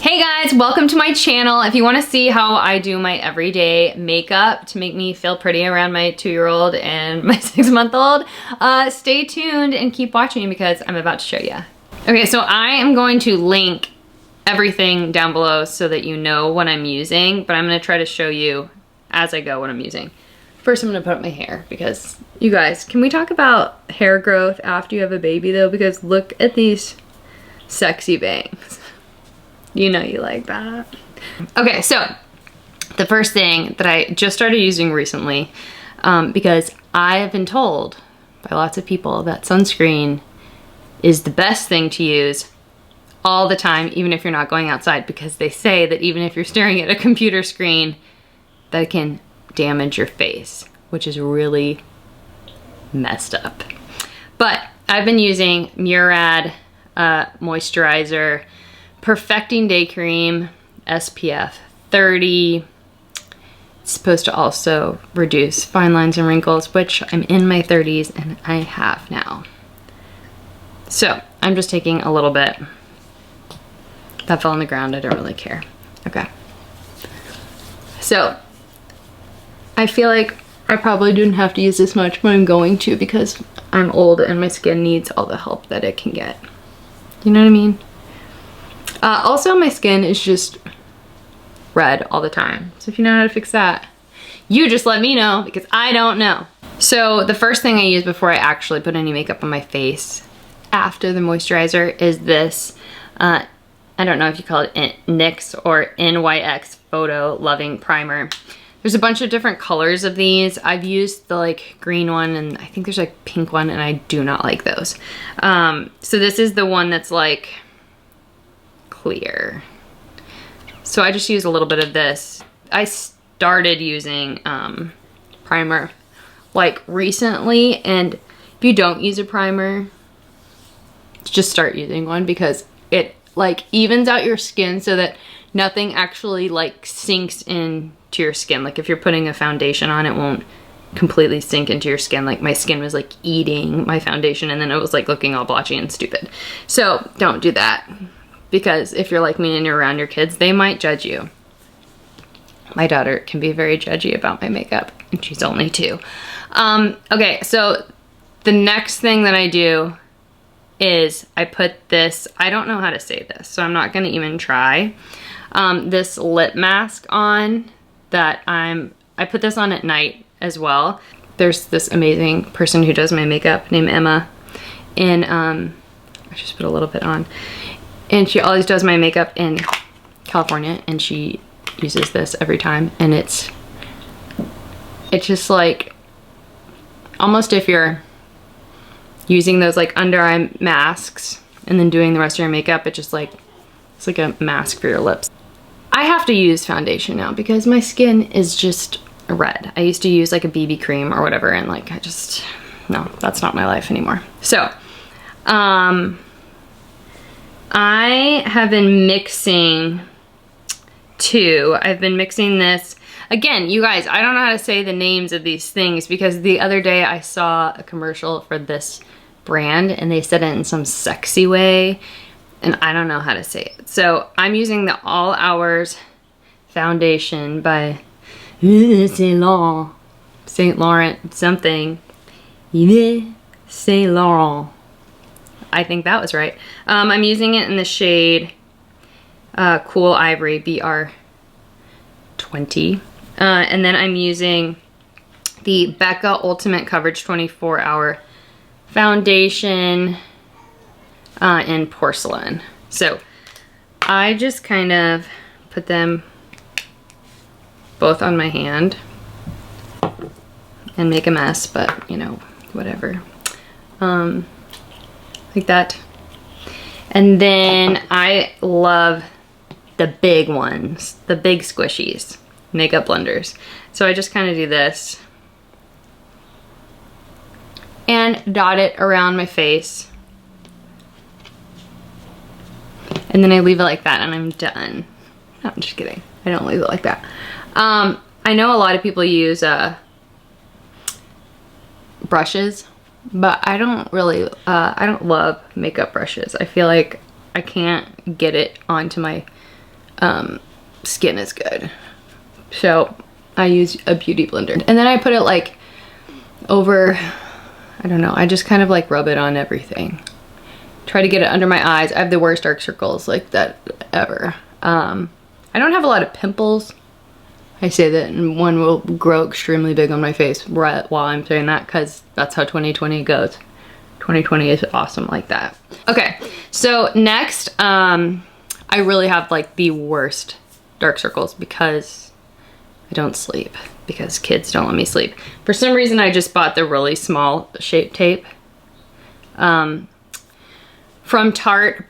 Hey guys, welcome to my channel. If you want to see how I do my everyday makeup to make me feel pretty around my 2-year-old and my 6-month-old, stay tuned and keep watching because I'm about to show you. Okay, so I am going to link everything down below so that you know what I'm using, but I'm going to try to show you as I go what I'm using. First, I'm going to put up my hair because, you guys, can we talk about hair growth after you have a baby though? Because look at these sexy bangs. You know you like that. Okay, so the first thing that I just started using recently, because I have been told by lots of people that sunscreen is the best thing to use all the time, even if you're not going outside, because they say that even if you're staring at a computer screen, that it can damage your face, which is really messed up. But I've been using Murad moisturizer, Perfecting Day Cream, SPF 30. It's supposed to also reduce fine lines and wrinkles, which I'm in my 30s and I have now. So I'm just taking a little bit. That fell on the ground, I don't really care. Okay. So I feel like I probably didn't have to use this much, but I'm going to because I'm old and my skin needs all the help that it can get. You know what I mean? Also, my skin is just red all the time. So if you know how to fix that, you just let me know because I don't know. So the first thing I use before I actually put any makeup on my face after the moisturizer is this, I don't know if you call it NYX or NYX Photo Loving Primer. There's a bunch of different colors of these. I've used the like green one and I think there's like pink one and I do not like those. So this is the one that's like clear. So I just use a little bit of this. I started using primer like recently, and if you don't use a primer, just start using one because it like evens out your skin so that nothing actually like sinks into your skin. Like if you're putting a foundation on, it won't completely sink into your skin. Like my skin was like eating my foundation and then it was like looking all blotchy and stupid. So don't do that. Because if you're like me and you're around your kids, they might judge you. My daughter can be very judgy about my makeup, and she's only 2. Okay, so the next thing that I do is I put this, I don't know how to say this, so I'm not gonna even try. This lip mask on that I put this on at night as well. There's this amazing person who does my makeup named Emma, and I just put a little bit on. And she always does my makeup in California and she uses this every time, and it's just like almost if you're using those like under eye masks and then doing the rest of your makeup, it's like a mask for your lips. I have to use foundation now because my skin is just red. I used to use like a BB cream or whatever, and like no, that's not my life anymore. So I have been mixing two. I've been mixing this. Again, you guys, I don't know how to say the names of these things because the other day I saw a commercial for this brand and they said it in some sexy way and I don't know how to say it. So I'm using the All Hours foundation by Saint Laurent something. Saint Laurent. I think that was right. I'm using it in the shade Cool Ivory BR20. And then I'm using the Becca Ultimate Coverage 24-Hour Foundation in Porcelain. So I just kind of put them both on my hand and make a mess, but you know, whatever. Like that. And then I love the big ones, the big squishies, makeup blenders. So I just kind of do this and dot it around my face. And then I leave it like that and I'm done. No, I'm just kidding. I don't leave it like that. I know a lot of people use brushes, but I don't really, I don't love makeup brushes. I feel like I can't get it onto my skin is good. So I use a beauty blender. And then I put it like over, I don't know, I just kind of like rub it on everything. Try to get it under my eyes. I have the worst dark circles like that ever. I don't have a lot of pimples. I say that and one will grow extremely big on my face right while I'm saying that, because that's how 2020 goes. 2020 is awesome like that. Okay, so next, I really have like the worst dark circles because I don't sleep, because kids don't let me sleep. For some reason, I just bought the really small Shape Tape from Tarte,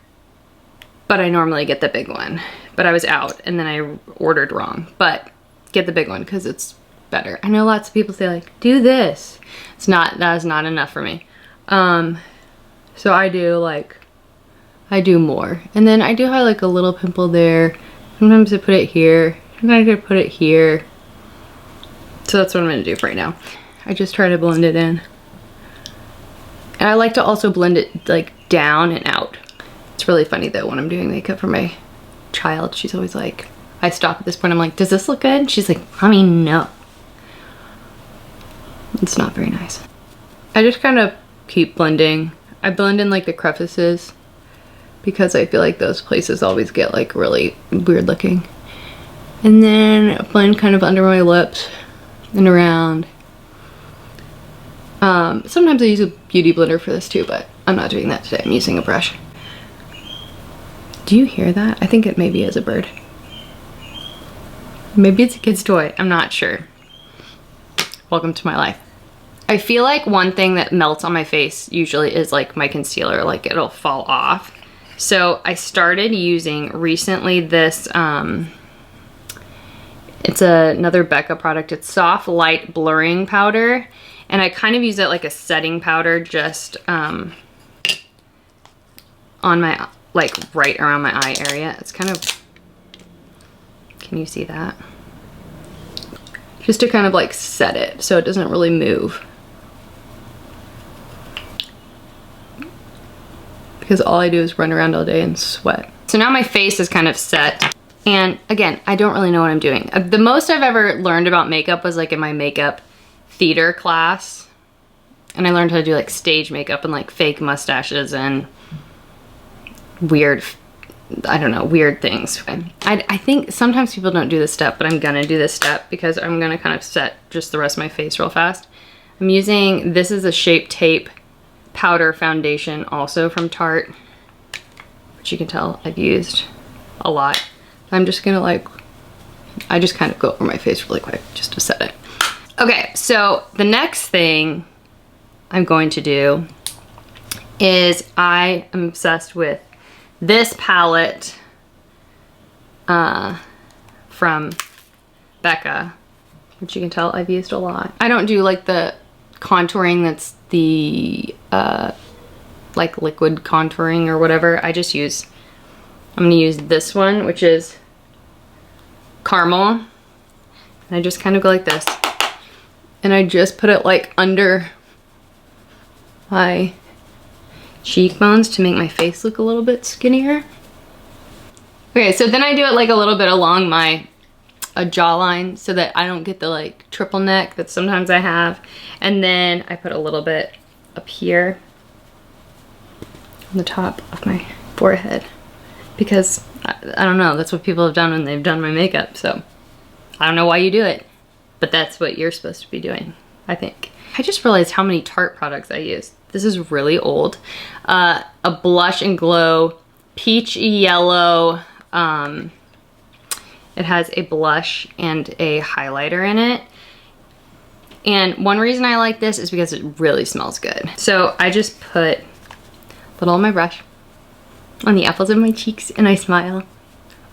but I normally get the big one. But I was out and then I ordered wrong, but get the big one because it's better. I know lots of people say like, do this. That is not enough for me. So I do more. And then I do have like a little pimple there. Sometimes I put it here. Sometimes I put it here. So that's what I'm gonna do for right now. I just try to blend it in. And I like to also blend it like down and out. It's really funny though when I'm doing makeup for my child. She's always like, I stop at this point, I'm like, does this look good? She's like, Mommy, no. It's not very nice. I just kind of keep blending. I blend in like the crevices because I feel like those places always get like really weird looking. And then blend kind of under my lips and around. Sometimes I use a beauty blender for this too, but I'm not doing that today. I'm using a brush. Do you hear that? I think it maybe is a bird. Maybe it's a kid's toy. I'm not sure. Welcome to my life. I feel like one thing that melts on my face usually is like my concealer, like it'll fall off. So I started using recently this, it's another Becca product. It's Soft Light Blurring Powder. And I kind of use it like a setting powder just on my, like right around my eye area. It's kind of, can you see that? Just to kind of like set it so it doesn't really move. Because all I do is run around all day and sweat. So now my face is kind of set. And again, I don't really know what I'm doing. The most I've ever learned about makeup was like in my makeup theater class. And I learned how to do like stage makeup and like fake mustaches and weird, I don't know, weird things. I think sometimes people don't do this step, but I'm gonna do this step because I'm gonna kind of set just the rest of my face real fast. I'm using, this is a Shape Tape powder foundation also from Tarte, which you can tell I've used a lot. I'm just gonna like, I just kind of go over my face really quick just to set it. Okay, so the next thing I'm going to do is I am obsessed with this palette from Becca, which you can tell I've used a lot. I don't do like the contouring that's the like liquid contouring or whatever. I just use, I'm gonna use this one, which is Caramel. And I just kind of go like this. And I just put it like under my cheekbones to make my face look a little bit skinnier. Okay, so then I do it like a little bit along my jawline so that I don't get the like triple neck that sometimes I have. And then I put a little bit up here on the top of my forehead because I don't know, that's what people have done when they've done my makeup. So I don't know why you do it, but that's what you're supposed to be doing, I think. I just realized how many Tarte products I use. This is really old. A Blush and Glow Peach Yellow. It has a blush and a highlighter in it. And one reason I like this is because it really smells good. So I just put a little on my brush, on the apples of my cheeks, and I smile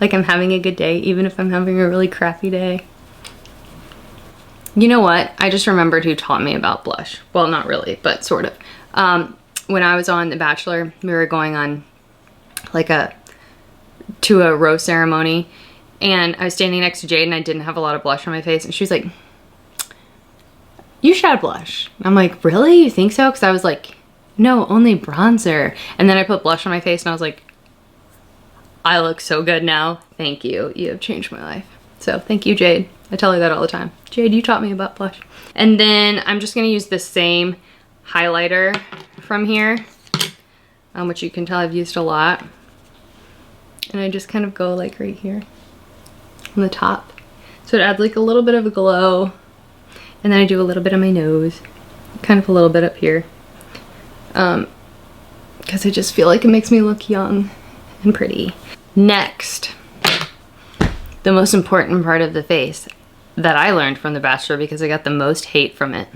like I'm having a good day, even if I'm having a really crappy day. You know what? I just remembered who taught me about blush. Well, not really, but sort of. When I was on The Bachelor, we were going on like to a rose ceremony, and I was standing next to Jade and I didn't have a lot of blush on my face, and she was like, you should have blush. And I'm like, really? You think so? Because I was like, no, only bronzer. And then I put blush on my face and I was like, I look so good now. Thank you. You have changed my life. So thank you, Jade. I tell her that all the time. Jade, you taught me about blush. And then I'm just gonna use the same highlighter from here, which you can tell I've used a lot. And I just kind of go like right here on the top. So it adds like a little bit of a glow. And then I do a little bit on my nose, kind of a little bit up here. Because I just feel like it makes me look young and pretty. Next, the most important part of the face that I learned from The Bachelor because I got the most hate from it.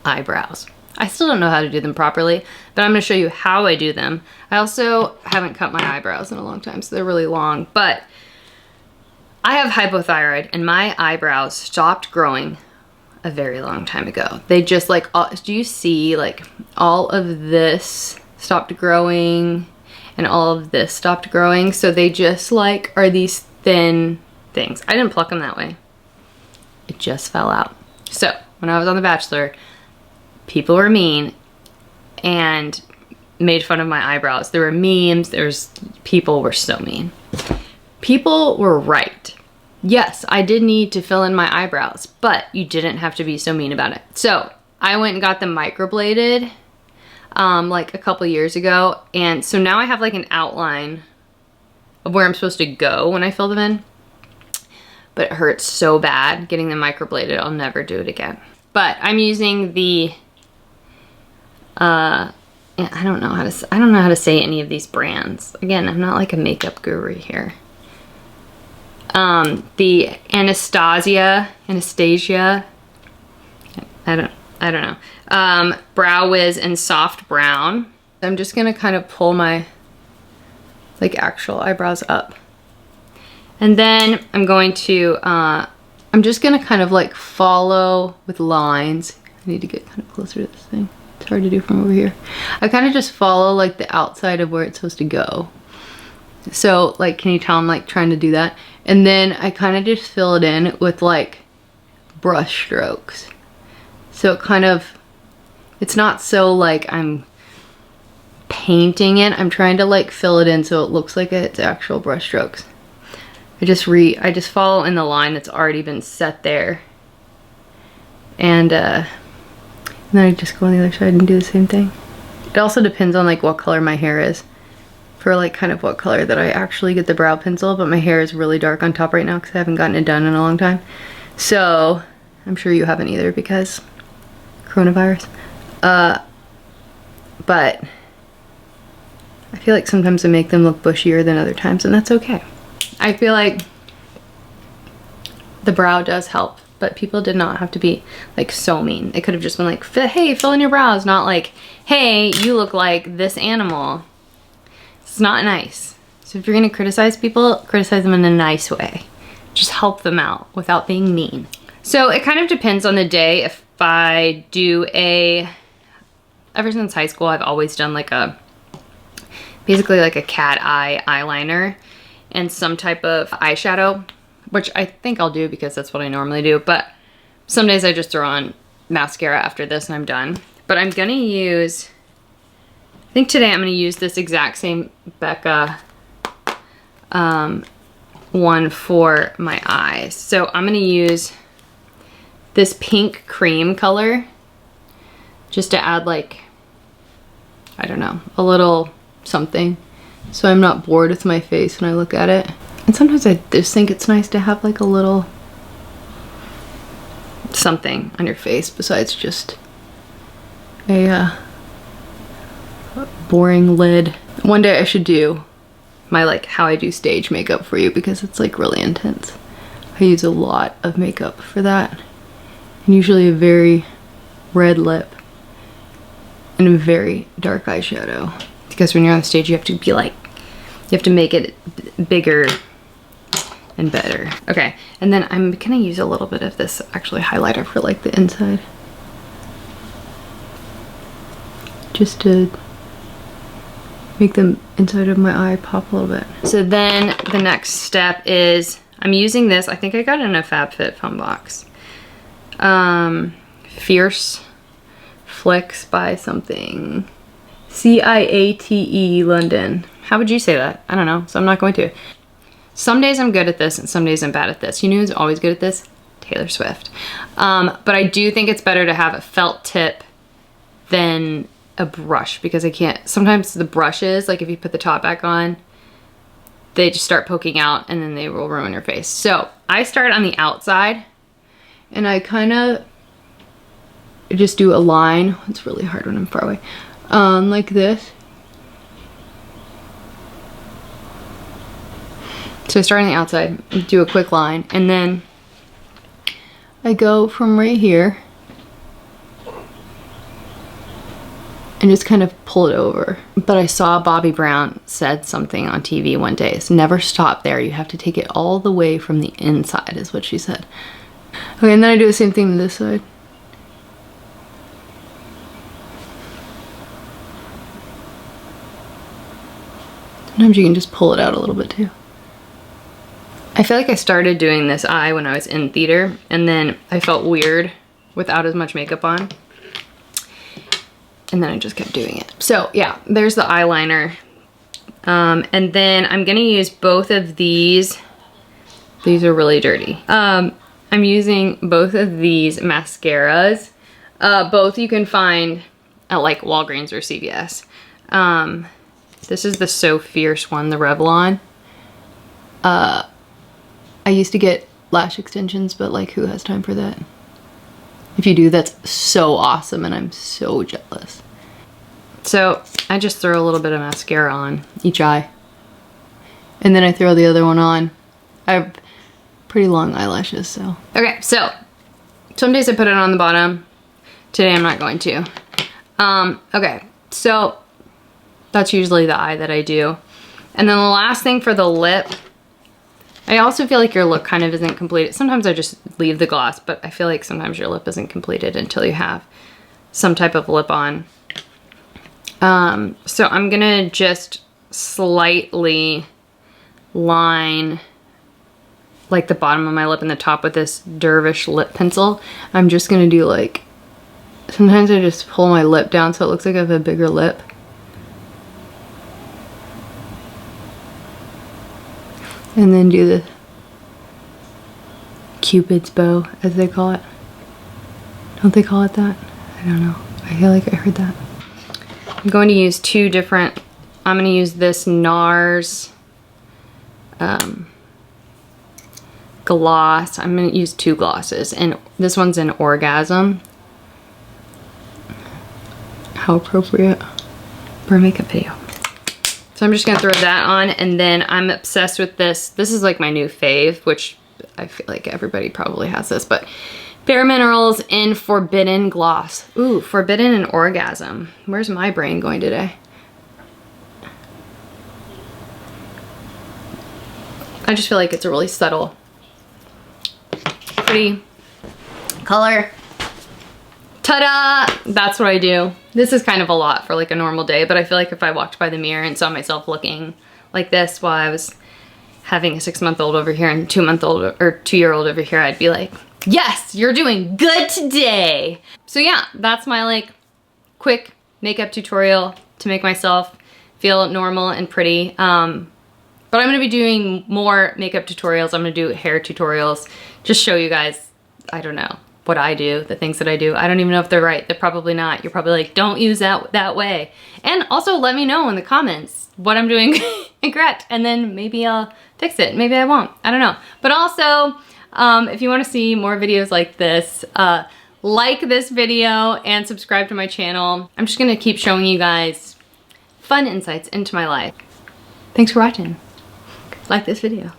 Eyebrows. I still don't know how to do them properly, but I'm gonna show you how I do them. I also haven't cut my eyebrows in a long time, so they're really long, but I have hypothyroid and my eyebrows stopped growing a very long time ago. They just like, do you see like all of this stopped growing and all of this stopped growing? So they just like are these thin things. I didn't pluck them that way. It just fell out. So when I was on The Bachelor, people were mean and made fun of my eyebrows. There were memes, people were so mean. People were right. Yes, I did need to fill in my eyebrows, but you didn't have to be so mean about it. So I went and got them microbladed like a couple years ago. And so now I have like an outline of where I'm supposed to go when I fill them in. But it hurts so bad getting them microbladed. I'll never do it again. But I'm using the, I don't know how to say any of these brands. Again, I'm not like a makeup guru here. The Anastasia, I don't know. Brow Wiz and Soft Brown. I'm just gonna kind of pull my like actual eyebrows up. And then I'm going to, I'm just gonna kind of like follow with lines. I need to get kind of closer to this thing. It's hard to do from over here. I kind of just follow like the outside of where it's supposed to go. So like, can you tell I'm like trying to do that? And then I kind of just fill it in with like brush strokes. So it kind of, it's not so like I'm painting it. I'm trying to like fill it in so it looks like it's actual brush strokes. I just follow in the line that's already been set there. And then I just go on the other side and do the same thing. It also depends on like what color my hair is. For like kind of what color that I actually get the brow pencil, but my hair is really dark on top right now because I haven't gotten it done in a long time. So I'm sure you haven't either because coronavirus. But I feel like sometimes I make them look bushier than other times, and that's okay. I feel like the brow does help, but people did not have to be like so mean. It could have just been like, hey, fill in your brows, not like, hey, you look like this animal. It's not nice. So if you're gonna criticize people, criticize them in a nice way. Just help them out without being mean. So it kind of depends on the day. If I do ever since high school, I've always done like basically like a cat eye eyeliner and some type of eyeshadow, which I think I'll do because that's what I normally do. But some days I just throw on mascara after this and I'm done. But I'm gonna use, I think today I'm gonna use this exact same Becca one for my eyes. So I'm gonna use this pink cream color just to add like, I don't know, a little something. So I'm not bored with my face when I look at it. And sometimes I just think it's nice to have like a little something on your face besides just a boring lid. One day I should do my like how I do stage makeup for you because it's like really intense. I use a lot of makeup for that. And usually a very red lip and a very dark eyeshadow. Because when you're on stage you have to be like, you have to make it bigger and better. Okay, and then I'm gonna use a little bit of this actually highlighter for like the inside. Just to make the inside of my eye pop a little bit. So then the next step is, I'm using this, I think I got it in a FabFitFun box. Fierce Flicks by something. CIATE London. How would you say that? I don't know, so I'm not going to. Some days I'm good at this and some days I'm bad at this. You know who's always good at this? Taylor Swift. But I do think it's better to have a felt tip than a brush because I can't, sometimes the brushes, like if you put the top back on, they just start poking out and then they will ruin your face. So I start on the outside and I kind of just do a line. It's really hard when I'm far away. Like this. So I start on the outside, do a quick line, and then I go from right here and just kind of pull it over. But I saw Bobbi Brown said something on TV one day. It's never stop there. You have to take it all the way from the inside is what she said. Okay, and then I do the same thing to this side. Sometimes you can just pull it out a little bit too. I feel like I started doing this eye when I was in theater and then I felt weird without as much makeup on. And then I just kept doing it. So yeah, there's the eyeliner. And then I'm gonna use both of these. These are really dirty. I'm using both of these mascaras. Both you can find at like Walgreens or CVS. This is the So Fierce one, the Revlon. I used to get lash extensions, but like who has time for that? If you do, that's so awesome and I'm so jealous. So I just throw a little bit of mascara on each eye. And then I throw the other one on. I have pretty long eyelashes, so. Okay, so some days I put it on the bottom. Today I'm not going to. Okay, so that's usually the eye that I do. And then the last thing for the lip, I also feel like your look kind of isn't completed. Sometimes I just leave the gloss, but I feel like sometimes your lip isn't completed until you have some type of lip on. So I'm gonna just slightly line like the bottom of my lip and the top with this Dervish lip pencil. I'm just gonna do like, sometimes I just pull my lip down so it looks like I have a bigger lip. And then do the Cupid's bow, as they call it. Don't they call it that? I don't know. I feel like I heard that. I'm going to use two different, I'm going to use this NARS gloss. I'm going to use two glosses, and this one's an Orgasm. How appropriate for a makeup video. So I'm just gonna throw that on, and then I'm obsessed with this. This is like my new fave, which I feel like everybody probably has this, but Bare Minerals in Forbidden Gloss. Ooh, Forbidden and Orgasm. Where's my brain going today? I just feel like it's a really subtle, pretty color. Ta-da! That's what I do. This is kind of a lot for like a normal day, but I feel like if I walked by the mirror and saw myself looking like this while I was having a 6-month-old over here and 2-month-old or 2-year-old over here, I'd be like, yes, you're doing good today. So yeah, that's my like quick makeup tutorial to make myself feel normal and pretty. But I'm gonna be doing more makeup tutorials. I'm gonna do hair tutorials. Just show you guys, I don't know, what I do, the things that I do. I don't even know if they're right. They're probably not. You're probably like, don't use that way. And also let me know in the comments what I'm doing incorrect, and then maybe I'll fix it. Maybe I won't. I don't know. But also, if you want to see more videos like this, like this video and subscribe to my channel. I'm just gonna keep showing you guys fun insights into my life. Thanks for watching. Like this video.